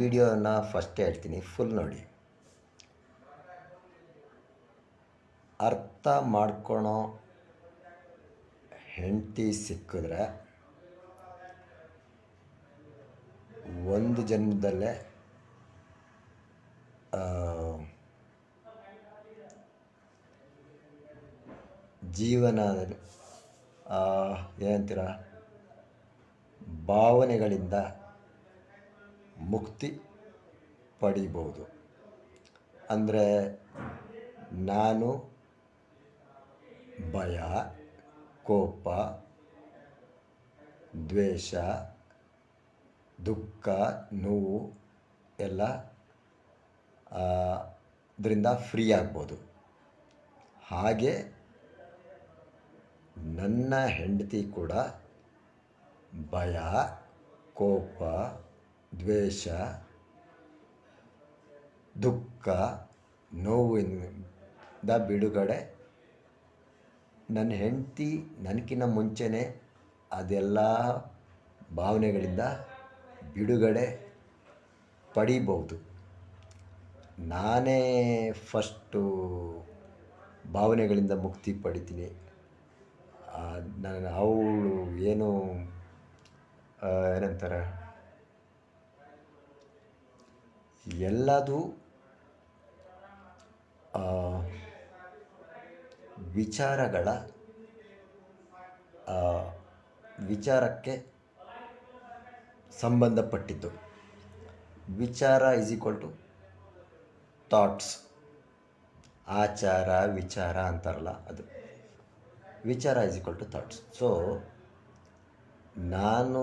ವಿಡಿಯೋನ ಫಸ್ಟ್ ಹೇಳ್ತೀನಿ, ಫುಲ್ ನೋಡಿ. ಅರ್ಥ ಮಾಡ್ಕೊಳೋ ಹೆಂಡತಿ ಸಿಕ್ಕಿದ್ರೆ ಒಂದು ಜನ್ಮದಲ್ಲೇ ಜೀವನದಲ್ಲಿ ಏನಂತೀರ, ಭಾವನೆಗಳಿಂದ ಮುಕ್ತಿ ಪಡಿಬೋದು. ಅಂದರೆ ನಾನು ಭಯ, ಕೋಪ, ದ್ವೇಷ, ದುಃಖ, ನೋವು ಎಲ್ಲ ಅದರಿಂದ ಫ್ರೀ ಆಗ್ಬೋದು. ಹಾಗೆ ನನ್ನ ಹೆಂಡತಿ ಕೂಡ ಭಯ, ಕೋಪ, ದ್ವೇಷ, ದುಃಖ, ನೋವಿಂದ ಬಿಡುಗಡೆ. ನನ್ನ ಹೆಂಡತಿ ನನಗಿನ್ನ ಮುಂಚೆನೇ ಅದೆಲ್ಲ ಭಾವನೆಗಳಿಂದ ಬಿಡುಗಡೆ ಪಡಿಬೋದು. ನಾನೇ ಫಸ್ಟು ಭಾವನೆಗಳಿಂದ ಮುಕ್ತಿ ಪಡಿತೀನಿ. ಅವಳು ಏನಂತಾರೆ, ಎಲ್ಲದೂ ವಿಚಾರಕ್ಕೆ ಸಂಬಂಧಪಟ್ಟಿದ್ದು. ವಿಚಾರ ಈಸ್ ಈಕ್ವಲ್ ಟು ಥಾಟ್ಸ್. ಆಚಾರ ವಿಚಾರ ಅಂತಾರಲ್ಲ, ಅದು ವಿಚಾರ is equal to thoughts. So ನಾನು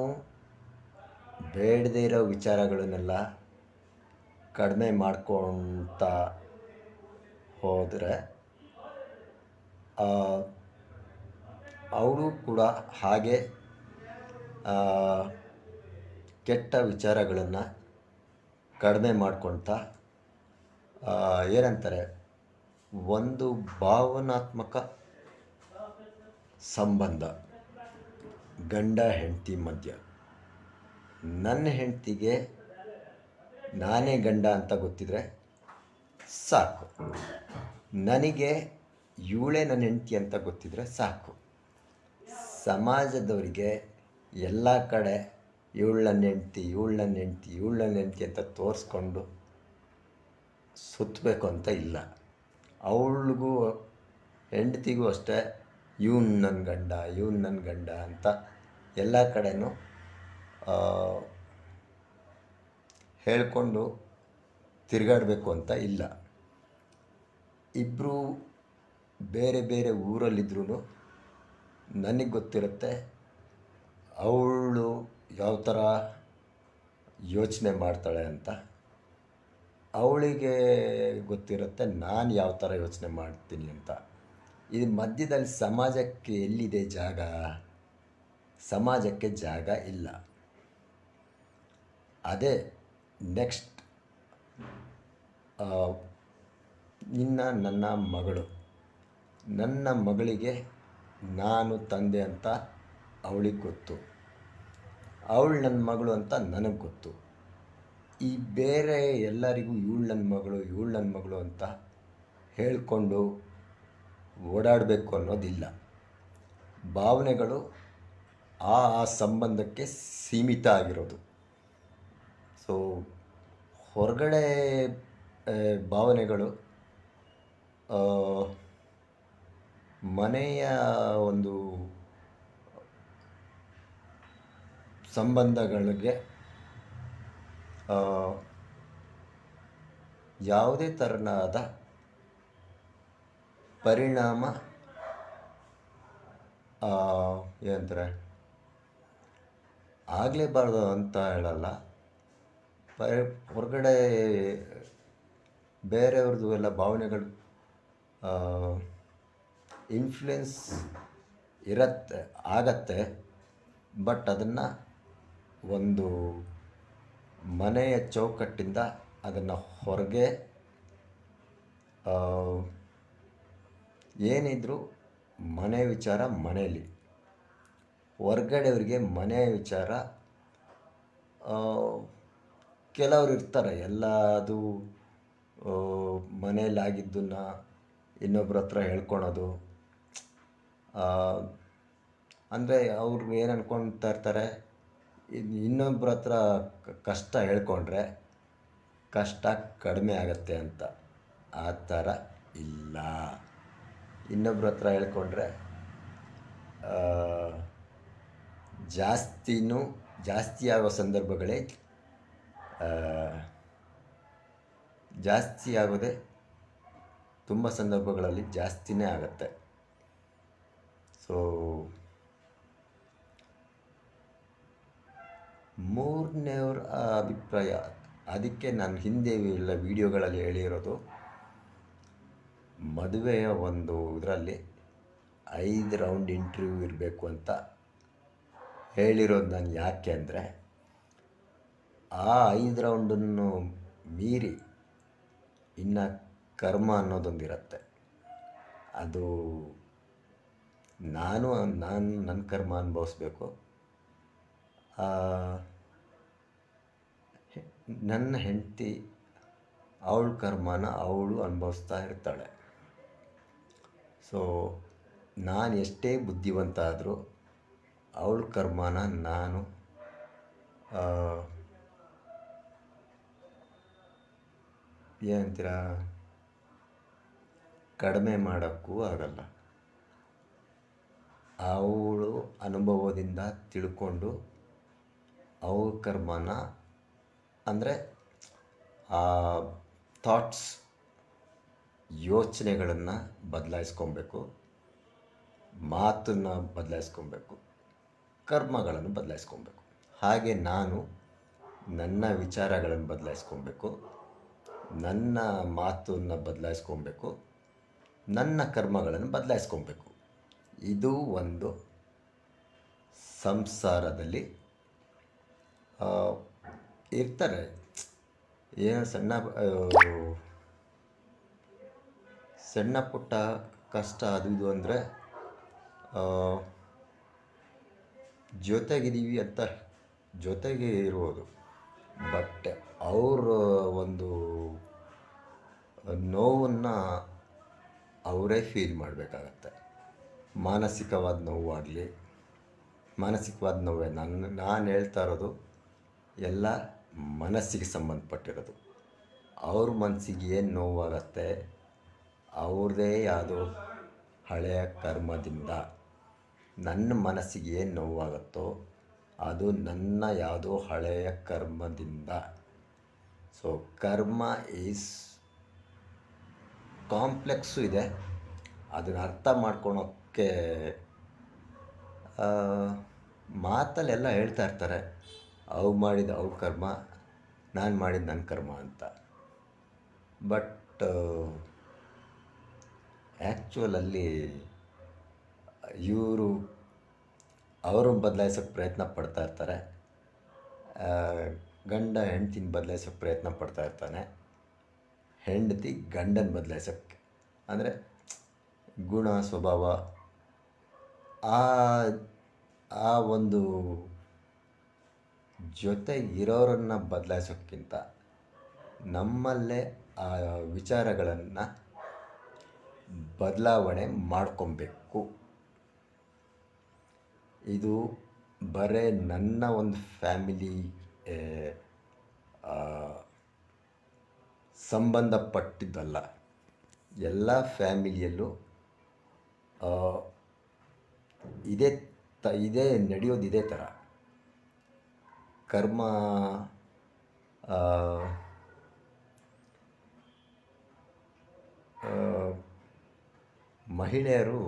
ಬೇಡದೇ ಇರೋ ವಿಚಾರಗಳನ್ನೆಲ್ಲ ಕಡಿಮೆ ಮಾಡ್ಕೊಳ್ತಾ ಹೋದರೆ ಅವಳು ಕೂಡ ಹಾಗೆ ಕೆಟ್ಟ ವಿಚಾರಗಳನ್ನು ಕಡಿಮೆ ಮಾಡ್ಕೊಳ್ತಾ ಏನಂತಾರೆ, ಒಂದು ಭಾವನಾತ್ಮಕ ಸಂಬಂಧ ಗಂಡ ಹೆಂಡತಿ ಮಧ್ಯ. ನನ್ನ ಹೆಂಡತಿಗೆ ನಾನೇ ಗಂಡ ಅಂತ ಗೊತ್ತಿದ್ರೆ ಸಾಕು, ನನಗೆ ಇವಳೇ ನನ್ನ ಹೆಂಡತಿ ಅಂತ ಗೊತ್ತಿದ್ರೆ ಸಾಕು. ಸಮಾಜದವರಿಗೆ ಎಲ್ಲ ಕಡೆ ಇವಳು ನನ್ನ ಹೆಂಡತಿ, ಇವಳು ನನ್ನ ಹೆಂಡತಿ, ಇವಳು ನನ್ನ ಹೆಂಡತಿ ಅಂತ ತೋರಿಸ್ಕೊಂಡು ಸುತ್ತಬೇಕು ಅಂತ ಇಲ್ಲ. ಅವಳಿಗೂ ಹೆಂಡತಿಗೂ ಅಷ್ಟೇ ಇವನು ನನ್ನ ಗಂಡ, ಇವನು ನನ್ನ ಗಂಡ ಅಂತ ಎಲ್ಲ ಕಡೆನೂ ಹೇಳಿಕೊಂಡು ತಿರುಗಾಡಬೇಕು ಅಂತ ಇಲ್ಲ. ಇಬ್ಬರು ಬೇರೆ ಬೇರೆ ಊರಲ್ಲಿದ್ರೂ ನನಗೆ ಗೊತ್ತಿರುತ್ತೆ ಅವಳು ಯಾವ ಥರ ಯೋಚನೆ ಮಾಡ್ತಾಳೆ ಅಂತ, ಅವಳಿಗೆ ಗೊತ್ತಿರುತ್ತೆ ನಾನು ಯಾವ ಥರ ಯೋಚನೆ ಮಾಡ್ತೀನಿ ಅಂತ. ಇದು ಮಧ್ಯದಲ್ಲಿ ಸಮಾಜಕ್ಕೆ ಎಲ್ಲಿದೆ ಜಾಗ? ಸಮಾಜಕ್ಕೆ ಜಾಗ ಇಲ್ಲ. ಅದೇ ನೆಕ್ಸ್ಟ್ ನನ್ನ ಮಗಳು. ನನ್ನ ಮಗಳಿಗೆ ನಾನು ತಂದೆ ಅಂತ ಅವಳಿಗೆ ಗೊತ್ತು, ಅವಳು ನನ್ನ ಮಗಳು ಅಂತ ನನಗೆ ಗೊತ್ತು. ಈ ಬೇರೆ ಎಲ್ಲರಿಗೂ ಇವಳು ನನ್ನ ಮಗಳು, ಇವಳು ನನ್ನ ಮಗಳು ಅಂತ ಹೇಳಿಕೊಂಡು ಓಡಾಡಬೇಕು ಅನ್ನೋದಿಲ್ಲ. ಭಾವನೆಗಳು ಆ ಸಂಬಂಧಕ್ಕೆ ಸೀಮಿತ ಆಗಿರೋದು. ಸೊ ಹೊರಗಡೆ ಭಾವನೆಗಳು ಮನೆಯ ಒಂದು ಸಂಬಂಧಗಳಿಗೆ ಯಾವುದೇ ಥರನಾದ ಪರಿಣಾಮ ಏನಂತಾರೆ ಆಗಲೇಬಾರ್ದು ಅಂತ ಹೇಳಲ್ಲ. ಹೊರಗಡೆ ಬೇರೆಯವ್ರದ್ದು ಎಲ್ಲ ಭಾವನೆಗಳು ಇನ್ಫ್ಲುಯೆನ್ಸ್ ಆಗತ್ತೆ. ಬಟ್ ಅದನ್ನು ಒಂದು ಮನೆಯ ಚೌಕಟ್ಟಿಂದ ಅದನ್ನು ಹೊರಗೆ ಏನಿದ್ರು ಮನೆ ವಿಚಾರ ಮನೆಯಲ್ಲಿ, ಹೊರಗಡೆಯವರಿಗೆ ಮನೆ ವಿಚಾರ ಕೆಲವ್ರು ಇರ್ತಾರೆ ಎಲ್ಲದು ಮನೇಲಾಗಿದ್ದನ್ನು ಇನ್ನೊಬ್ರ ಹತ್ರ ಹೇಳ್ಕೊಳೋದು. ಅಂದರೆ ಅವ್ರು ಏನು ಅಂದ್ಕೊಳ್ತಾ ಇರ್ತಾರೆ, ಇನ್ನೊಬ್ರ ಹತ್ರ ಕಷ್ಟ ಹೇಳ್ಕೊಂಡ್ರೆ ಕಷ್ಟ ಕಡಿಮೆ ಆಗತ್ತೆ ಅಂತ. ಆ ಥರ ಇಲ್ಲ. ಇನ್ನೊಬ್ರ ಹತ್ರ ಹೇಳ್ಕೊಂಡ್ರೆ ಜಾಸ್ತಿ ಆಗೋ ಸಂದರ್ಭಗಳೇ ಜಾಸ್ತಿ ಆಗೋದೇ ತುಂಬ ಸಂದರ್ಭಗಳಲ್ಲಿ ಜಾಸ್ತಿನೇ ಆಗತ್ತೆ. ಸೊ ಮೂರನೇವ್ರ ಅಭಿಪ್ರಾಯ, ಅದಕ್ಕೆ ನಾನು ಹಿಂದೆ ಎಲ್ಲ ವೀಡಿಯೋಗಳಲ್ಲಿ ಹೇಳಿರೋದು, ಮದುವೆಯ ಒಂದು ಇದರಲ್ಲಿ 5 ರೌಂಡ್ ಇಂಟರ್ವ್ಯೂ ಇರಬೇಕು ಅಂತ ಹೇಳಿರೋದು ನಾನು. ಯಾಕೆ ಅಂದರೆ ಆ 5 ರೌಂಡನ್ನು ಮೀರಿ ಇನ್ನು ಕರ್ಮ ಅನ್ನೋದೊಂದಿರುತ್ತೆ. ಅದು ನಾನು ನನ್ನ ಕರ್ಮ ಅನುಭವಿಸ್ಬೇಕು, ನನ್ನ ಹೆಂಡತಿ ಅವಳ ಕರ್ಮನ ಅವಳು ಅನುಭವಿಸ್ತಾ ಇರ್ತಾಳೆ. ಸೊ ನಾನು ಎಷ್ಟೇ ಬುದ್ಧಿವಂತ ಆದರೂ ಅವಳ ಕರ್ಮನ ನಾನು ಏನಂತೀರ, ಕಡಿಮೆ ಮಾಡೋಕ್ಕೂ ಆಗಲ್ಲ. ಅವಳು ಅನುಭವದಿಂದ ತಿಳ್ಕೊಂಡು ಅವ್ರ ಕರ್ಮನ, ಅಂದರೆ ಆ ಥಾಟ್ಸ್, ಯೋಚನೆಗಳನ್ನು ಬದಲಾಯಿಸ್ಕೊಬೇಕು, ಮಾತನ್ನು ಬದಲಾಯಿಸ್ಕೊಬೇಕು, ಕರ್ಮಗಳನ್ನು ಬದಲಾಯಿಸ್ಕೊಬೇಕು. ಹಾಗೆ ನಾನು ನನ್ನ ವಿಚಾರಗಳನ್ನು ಬದಲಾಯಿಸ್ಕೊಬೇಕು, ನನ್ನ ಮಾತನ್ನು ಬದಲಾಯಿಸ್ಕೊಬೇಕು, ನನ್ನ ಕರ್ಮಗಳನ್ನು ಬದಲಾಯಿಸ್ಕೊಬೇಕು. ಇದು ಒಂದು ಸಂಸಾರದಲ್ಲಿ ಇರ್ತಾರೆ. ಏನು ಸಣ್ಣ ಪುಟ್ಟ ಕಷ್ಟ ಅದು ಇದು ಅಂದರೆ ಜೊತೆಗಿದ್ದೀವಿ ಅಂತ ಜೊತೆಗೆ ಇರುವುದು. ಬಟ್ ಅವ್ರ ಒಂದು ನೋವನ್ನು ಅವರೇ ಫೀಲ್ ಮಾಡಬೇಕಾಗತ್ತೆ. ಮಾನಸಿಕವಾದ ನೋವೇ. ನಾನು ಹೇಳ್ತಾ ಇರೋದು ಎಲ್ಲ ಮನಸ್ಸಿಗೆ ಸಂಬಂಧಪಟ್ಟಿರೋದು. ಅವ್ರ ಮನಸ್ಸಿಗೆ ಏನು ನೋವಾಗತ್ತೆ, ಅವ್ರದ್ದೇ ಯಾವುದೋ ಹಳೆಯ ಕರ್ಮದಿಂದ. ನನ್ನ ಮನಸ್ಸಿಗೆ ಏನು ನೋವಾಗುತ್ತೋ ಅದು ನನ್ನ ಯಾವುದೋ ಹಳೆಯ ಕರ್ಮದಿಂದ. ಸೊ ಕರ್ಮ ಈಸ್ ಕಾಂಪ್ಲೆಕ್ಸು ಇದೆ. ಅದನ್ನು ಅರ್ಥ ಮಾಡ್ಕೊಳೋಕ್ಕೆ ಮಾತಲ್ಲೆಲ್ಲ ಹೇಳ್ತಾ ಇರ್ತಾರೆ, ಅವ್ರು ಮಾಡಿದ ಅವ್ರ ಕರ್ಮ, ನಾನು ಮಾಡಿದ ನನ್ನ ಕರ್ಮ ಅಂತ. ಬಟ್ ಆ್ಯಕ್ಚುವಲಲ್ಲಿ ಇವರು ಅವ್ರನ್ನ ಬದಲಾಯಿಸೋಕ್ಕೆ ಪ್ರಯತ್ನ ಪಡ್ತಾ ಇರ್ತಾರೆ, ಗಂಡ ಹೆಂಡ್ತಿನ ಬದಲಾಯಿಸೋಕ್ಕೆ ಪ್ರಯತ್ನ ಪಡ್ತಾ ಇರ್ತಾನೆ, ಹೆಂಡತಿ ಗಂಡನ ಬದಲಾಯಿಸೋಕ್ಕೆ, ಅಂದರೆ ಗುಣ ಸ್ವಭಾವ ಆ ಒಂದು ಜೊತೆ ಇರೋರನ್ನು ಬದಲಾಯಿಸೋಕ್ಕಿಂತ ನಮ್ಮಲ್ಲೇ ಆ ವಿಚಾರಗಳನ್ನು ಬದಲಾವಣೆ ಮಾಡ್ಕೊಬೇಕು. ಇದು ಬರೀ ನನ್ನ ಒಂದು ಫ್ಯಾಮಿಲಿ ಸಂಬಂಧಪಟ್ಟಿದ್ದಲ್ಲ, ಎಲ್ಲ ಫ್ಯಾಮಿಲಿಯಲ್ಲೂ ಇದೇ ನಡೆಯೋದು. ಇದೇ ಥರ ಕರ್ಮ ಮಹಿಳೆಯರು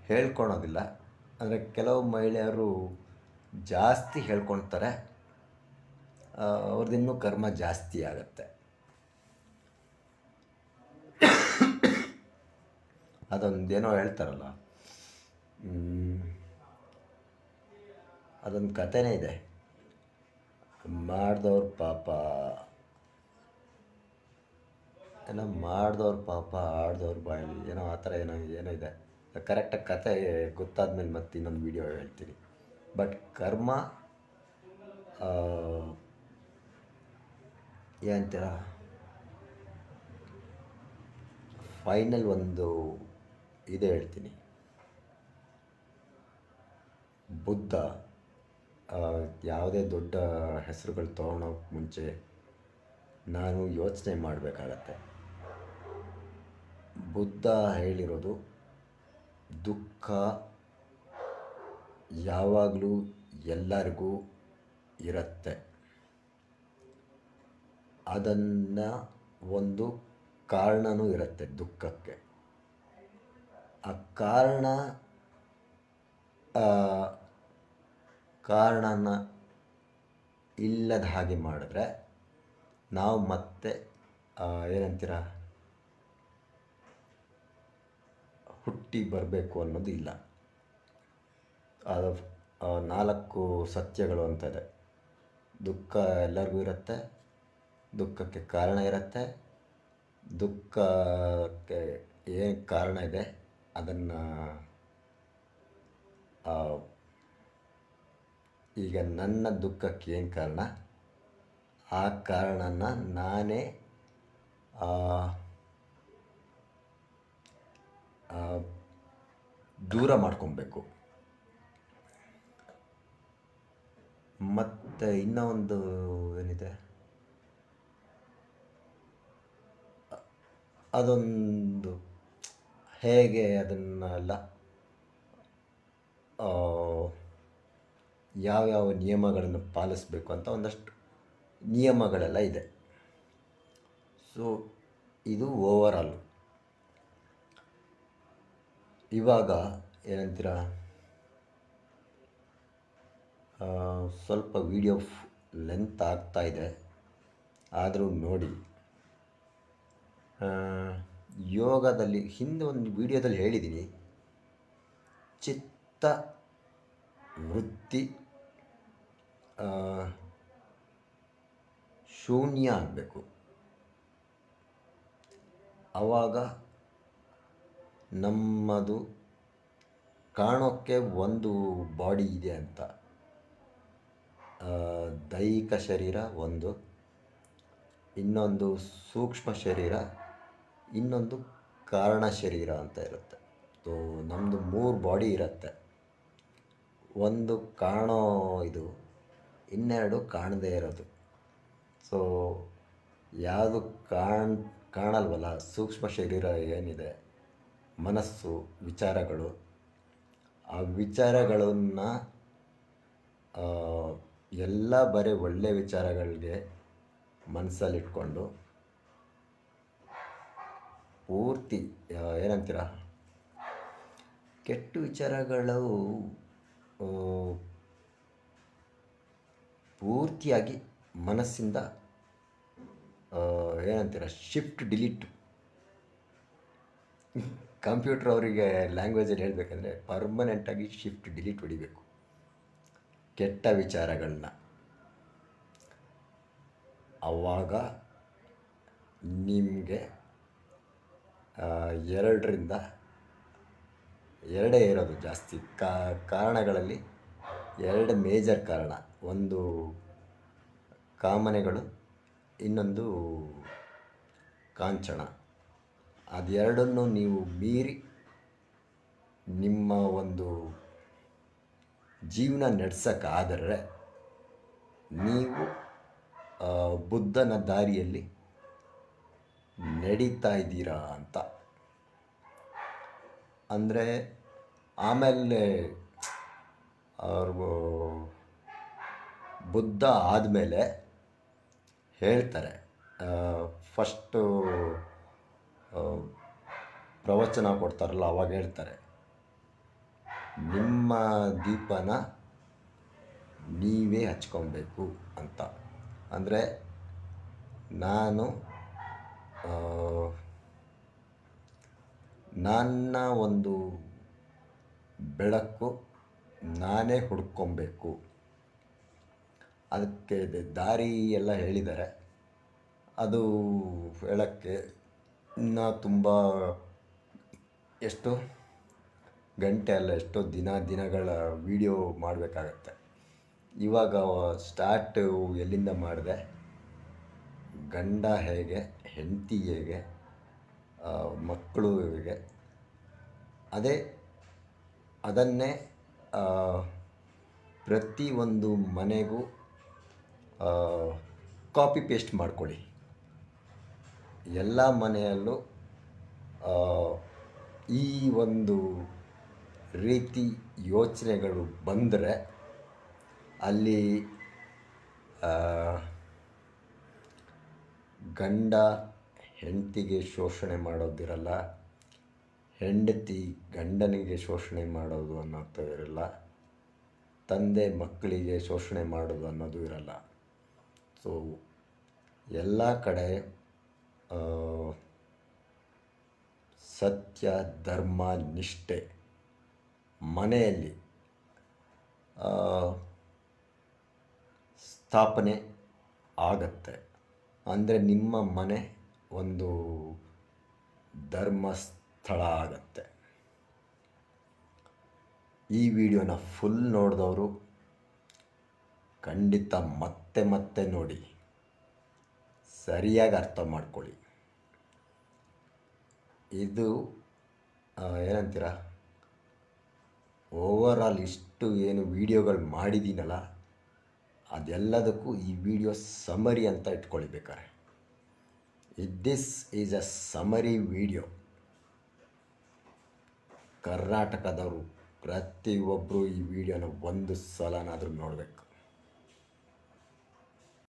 ಹೇಳ್ಕೊಳೋದಿಲ್ಲ. ಅಂದರೆ ಕೆಲವು ಮಹಿಳೆಯರು ಜಾಸ್ತಿ ಹೇಳ್ಕೊಳ್ತಾರೆ, ಅವ್ರದ್ದಿನ್ನೂ ಕರ್ಮ ಜಾಸ್ತಿ ಆಗುತ್ತೆ. ಅದೊಂದೇನೋ ಹೇಳ್ತಾರಲ್ಲ, ಅದೊಂದು ಕಥೆನೇ ಇದೆ, ಮಾಡಿದವ್ರ ಪಾಪ ಆಡ್ದವ್ರ ಬಾಯಲ್ಲಿ, ಏನೋ ಆ ಥರ ಏನೋ ಇದೆ. ಕರೆಕ್ಟಾಗಿ ಕತೆ ಗೊತ್ತಾದ್ಮೇಲೆ ಮತ್ತೆ ಇನ್ನೊಂದು ವೀಡಿಯೋ ಹೇಳ್ತೀನಿ. ಬಟ್ ಕರ್ಮ ಏನಂತೀರ, ಫೈನಲ್ ಒಂದು ಇದೆ ಹೇಳ್ತೀನಿ. ಬುದ್ಧ ಯಾವುದೇ ದೊಡ್ಡ ಹೆಸರುಗಳು ತೊಗೊಳೋಕ್ಕೆ ಮುಂಚೆ ನಾನು ಯೋಚನೆ ಮಾಡಬೇಕಾಗತ್ತೆ. ಬುದ್ಧ ಹೇಳಿರೋದು, ದುಃಖ ಯಾವಾಗಲೂ ಎಲ್ಲರಿಗೂ ಇರುತ್ತೆ. ಅದನ್ನು ಒಂದು ಕಾರಣನೂ ಇರುತ್ತೆ ದುಃಖಕ್ಕೆ. ಆ ಕಾರಣನ ಇಲ್ಲದ ಹಾಗೆ ಮಾಡಿದ್ರೆ ನಾವು ಮತ್ತೆ ಏನಂತೀರ, ಹುಟ್ಟಿ ಬರಬೇಕು ಅನ್ನೋದು ಇಲ್ಲ. ಅದು 4 ಸತ್ಯಗಳು ಅಂತದೆ. ದುಃಖ ಎಲ್ಲರಿಗೂ ಇರುತ್ತೆ, ದುಃಖಕ್ಕೆ ಕಾರಣ ಇರುತ್ತೆ, ದುಃಖಕ್ಕೆ ಏನು ಕಾರಣ ಇದೆ ಅದನ್ನು ಈಗ ನನ್ನ ದುಃಖಕ್ಕೆ ಏನು ಕಾರಣ, ಆ ಕಾರಣನ ನಾನೇ ದೂರ ಮಾಡ್ಕೊಬೇಕು. ಮತ್ತು ಇನ್ನೂ ಒಂದು ಏನಿದೆ, ಅದೊಂದು ಹೇಗೆ ಅದನ್ನೆಲ್ಲ ಯಾವ್ಯಾವ ನಿಯಮಗಳನ್ನು ಪಾಲಿಸಬೇಕು ಅಂತ ಒಂದಷ್ಟು ನಿಯಮಗಳೆಲ್ಲ ಇದೆ. ಸೊ ಇದು ಓವರಾಲ್. ಇವಾಗ ಏನಂತೀರ, ಸ್ವಲ್ಪ ವಿಡಿಯೋ ಲೆಂತ್ ಆಗ್ತಾಯಿದೆ, ಆದರೂ ನೋಡಿ. ಯೋಗದಲ್ಲಿ ಹಿಂದೆ ಒಂದು ವಿಡಿಯೋದಲ್ಲಿ ಹೇಳಿದ್ದೀನಿ, ಚಿತ್ತ ವೃತ್ತಿ ಶೂನ್ಯ ಆಗಬೇಕು. ಆವಾಗ ನಮ್ಮದು ಕಾಣೋಕ್ಕೆ ಒಂದು ಬಾಡಿ ಇದೆ ಅಂತ, ದೈಹಿಕ ಶರೀರ ಒಂದು, ಇನ್ನೊಂದು ಸೂಕ್ಷ್ಮ ಶರೀರ, ಇನ್ನೊಂದು ಕಾರಣ ಶರೀರ ಅಂತ ಇರುತ್ತೆ. ಸೊ ನಮ್ಮದು 3 ಬಾಡಿ ಇರುತ್ತೆ. ಒಂದು ಕಾಣೋ ಇದು, ಇನ್ನೆರಡು ಕಾಣದೇ ಇರೋದು. ಸೊ ಯಾವುದು ಕಾಣಲ್ವಲ್ಲ, ಸೂಕ್ಷ್ಮ ಶರೀರ ಏನಿದೆ, ಮನಸ್ಸು, ವಿಚಾರಗಳು, ಆ ವಿಚಾರಗಳನ್ನು ಎಲ್ಲ ಬರೀ ಒಳ್ಳೆಯ ವಿಚಾರಗಳಿಗೆ ಮನಸ್ಸಲ್ಲಿಟ್ಕೊಂಡು ಪೂರ್ತಿ ಏನಂತೀರ, ಕೆಟ್ಟ ವಿಚಾರಗಳು ಪೂರ್ತಿಯಾಗಿ ಮನಸ್ಸಿಂದ ಏನಂತೀರ, ಶಿಫ್ಟ್ ಡಿಲೀಟ್. ಕಂಪ್ಯೂಟರ್ ಅವರಿಗೆ ಲ್ಯಾಂಗ್ವೇಜಲ್ಲಿ ಹೇಳಬೇಕಂದ್ರೆ ಪರ್ಮನೆಂಟಾಗಿ ಶಿಫ್ಟ್ ಡಿಲೀಟ್ ಹೊಡಿಬೇಕು ಕೆಟ್ಟ ವಿಚಾರಗಳನ್ನ. ಆವಾಗ ನಿಮಗೆ 2 ಇರೋದು ಜಾಸ್ತಿ ಕಾರಣಗಳಲ್ಲಿ. 2 ಮೇಜರ್ ಕಾರಣ, ಒಂದು ಕಾಮನೆಗಳು, ಇನ್ನೊಂದು ಕಾಂಚನ. ಅದೆರಡನ್ನು ನೀವು ಮೀರಿ ನಿಮ್ಮ ಒಂದು ಜೀವನ ನಡೆಸೋಕ್ಕಾದರೆ ನೀವು ಬುದ್ಧನ ದಾರಿಯಲ್ಲಿ ನಡೀತಾ ಇದ್ದೀರಾ ಅಂತ. ಅಂದರೆ ಆಮೇಲೆ ಅವ್ರಿಗೂ ಬುದ್ಧ ಆದಮೇಲೆ ಹೇಳ್ತಾರೆ, ಫಸ್ಟು ಪ್ರವಚನ ಕೊಡ್ತಾರಲ್ಲ ಅವಾಗ ಹೇಳ್ತಾರೆ, ನಿಮ್ಮ ದೀಪನ ನೀವೇ ಹಚ್ಕೊಬೇಕು ಅಂತ. ಅಂದರೆ ನನ್ನ ಒಂದು ಬೆಳಕು ನಾನೇ ಹುಡ್ಕೊಬೇಕು. ಅದಕ್ಕೆ ದಾರಿ ಎಲ್ಲ ಹೇಳಿದ್ದಾರೆ. ಅದು ಹೇಳೋಕ್ಕೆ ಇನ್ನೂ ತುಂಬ ಎಷ್ಟೋ ಗಂಟೆ ಅಲ್ಲ, ಎಷ್ಟೋ ದಿನಗಳ ವಿಡಿಯೋ ಮಾಡಬೇಕಾಗತ್ತೆ. ಇವಾಗ ಸ್ಟಾರ್ಟು ಎಲ್ಲಿಂದ ಮಾಡಿದೆ, ಗಂಡ ಹೇಗೆ, ಹೆಂಡತಿ ಹೇಗೆ, ಮಕ್ಕಳು ಹೇಗೆ, ಅದನ್ನೇ ಪ್ರತಿಯೊಂದು ಮನೆಗೂ ಕಾಪಿ ಪೇಸ್ಟ್ ಮಾಡ್ಕೊಳ್ಳಿ. ಎಲ್ಲ ಮನೆಯಲ್ಲೂ ಈ ಒಂದು ರೀತಿ ಯೋಚನೆಗಳು ಬಂದರೆ ಅಲ್ಲಿ ಗಂಡ ಹೆಂಡತಿಗೆ ಶೋಷಣೆ ಮಾಡೋದಿರಲ್ಲ, ಹೆಂಡತಿ ಗಂಡನಿಗೆ ಶೋಷಣೆ ಮಾಡೋದು ಅನ್ನೋದು ಇರಲ್ಲ, ತಂದೆ ಮಕ್ಕಳಿಗೆ ಶೋಷಣೆ ಮಾಡೋದು ಅನ್ನೋದು ಇರಲ್ಲ. ಸೊ ಎಲ್ಲ ಕಡೆ ಸತ್ಯ, ಧರ್ಮ, ನಿಷ್ಠೆ ಮನೆಯಲ್ಲಿ ಸ್ಥಾಪನೆ ಆಗತ್ತೆ. ಅಂದರೆ ನಿಮ್ಮ ಮನೆ ಒಂದು ಧರ್ಮಸ್ಥಳ ಆಗತ್ತೆ. ಈ ವಿಡಿಯೋನ ಫುಲ್ ನೋಡಿದವರು ಖಂಡಿತ ಮತ್ತೆ ಮತ್ತೆ ನೋಡಿ ಸರಿಯಾಗಿ ಅರ್ಥ ಮಾಡ್ಕೊಳ್ಳಿ. ಇದು ಏನಂತೀರ, ಓವರಾಲ್ ಇಷ್ಟು ಏನು ವಿಡಿಯೋಗಳು ಮಾಡಿದ್ದೀನಲ್ಲ ಅದೆಲ್ಲದಕ್ಕೂ ಈ ವಿಡಿಯೋ ಸಮರಿ ಅಂತ ಇಟ್ಕೊಳ್ಳಿ ಬೇಕಾರೆ. This is a summary video. ಕರ್ನಾಟಕದವರು ಪ್ರತಿಯೊಬ್ಬರು ಈ ವಿಡಿಯೋನ ಒಂದು ಸಲನಾದರೂ ನೋಡಬೇಕು.